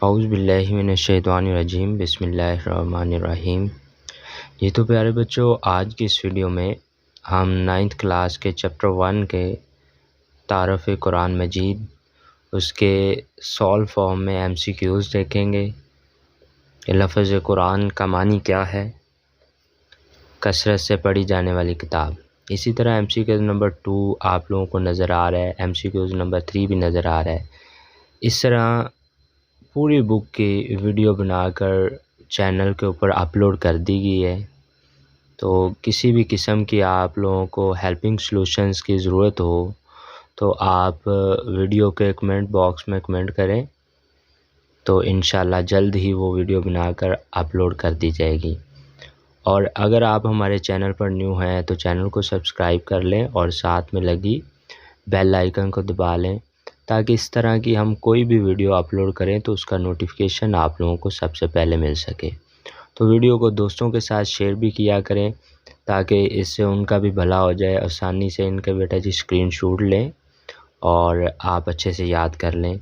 اعوذ باللہ من الشیطان الرجیم، بسم اللہ الرحمن الرحیم۔ جی تو پیارے بچوں، آج کی اس ویڈیو میں ہم 9th کلاس کے چیپٹر 1 کے تعارف قرآن مجید اس کے سالو فارم میں MCQs دیکھیں گے کہ لفظ قرآن کا معنی کیا ہے، کثرت سے پڑھی جانے والی کتاب۔ اسی طرح MCQs نمبر 2 آپ لوگوں کو نظر آ رہا ہے، MCQs نمبر 3 بھی نظر آ رہا ہے۔ اس طرح پوری بک کی ویڈیو بنا کر چینل کے اوپر اپلوڈ کر دی گئی ہے، تو کسی بھی قسم کی آپ لوگوں کو ہیلپنگ سلوشنز کی ضرورت ہو تو آپ ویڈیو کے کمنٹ باکس میں کمنٹ کریں، تو انشاءاللہ جلد ہی وہ ویڈیو بنا کر اپلوڈ کر دی جائے گی۔ اور اگر آپ ہمارے چینل پر نیو ہیں تو چینل کو سبسکرائب کر لیں اور ساتھ میں لگی بیل آئیکن کو دبا لیں، تاکہ اس طرح کی ہم کوئی بھی ویڈیو اپلوڈ کریں تو اس کا نوٹیفیکیشن آپ لوگوں کو سب سے پہلے مل سکے۔ تو ویڈیو کو دوستوں کے ساتھ شیئر بھی کیا کریں تاکہ اس سے ان کا بھی بھلا ہو جائے، آسانی سے ان کے بیٹا جی اسکرین شاٹ لیں اور آپ اچھے سے یاد کر لیں۔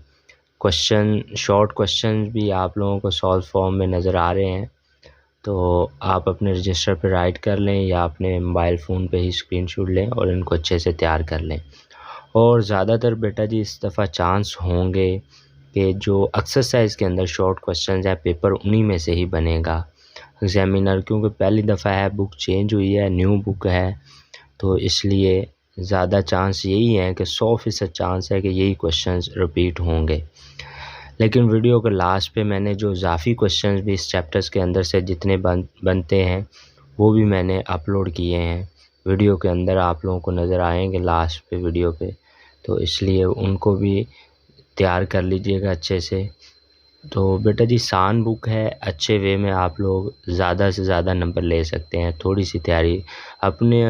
شارٹ کوشچن بھی آپ لوگوں کو سالو فارم میں نظر آ رہے ہیں، تو آپ اپنے رجسٹر پہ رائٹ کر لیں یا اپنے موبائل فون پہ ہی اسکرین شاٹ لیں اور ان کو اچھے سے تیار کر لیں۔ اور زیادہ تر بیٹا جی اس دفعہ چانس ہوں گے کہ جو ایکسرسائز کے اندر شارٹ کوشچنز ہیں پیپر انہی میں سے ہی بنے گا ایگزامینر، کیونکہ پہلی دفعہ ہے، بک چینج ہوئی ہے، نیو بک ہے، تو اس لیے زیادہ چانس یہی ہے کہ 100% چانس ہے کہ یہی کوشچنز رپیٹ ہوں گے۔ لیکن ویڈیو کے لاسٹ پہ میں نے جو اضافی کوشچنز بھی اس چیپٹرز کے اندر سے جتنے بنتے ہیں وہ بھی میں نے اپلوڈ کیے ہیں، ویڈیو کے اندر آپ لوگوں کو نظر آئیں گے لاسٹ پہ ویڈیو پہ، تو اس لیے ان کو بھی تیار کر لیجئے گا اچھے سے۔ تو بیٹا جی آسان بک ہے، اچھے وے میں آپ لوگ زیادہ سے زیادہ نمبر لے سکتے ہیں۔ تھوڑی سی تیاری اپنے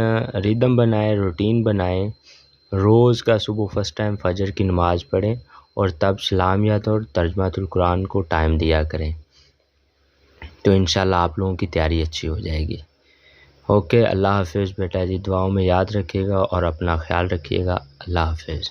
ریدم بنائیں، روٹین بنائیں، روز کا صبح فرسٹ ٹائم فجر کی نماز پڑھیں اور تب سلامیات اور ترجمۃ القرآن کو ٹائم دیا کریں، تو انشاءاللہ آپ لوگوں کی تیاری اچھی ہو جائے گی۔ اوکے، اللہ حافظ بیٹا جی، دعاؤں میں یاد رکھیے گا اور اپنا خیال رکھیے گا۔ اللہ حافظ۔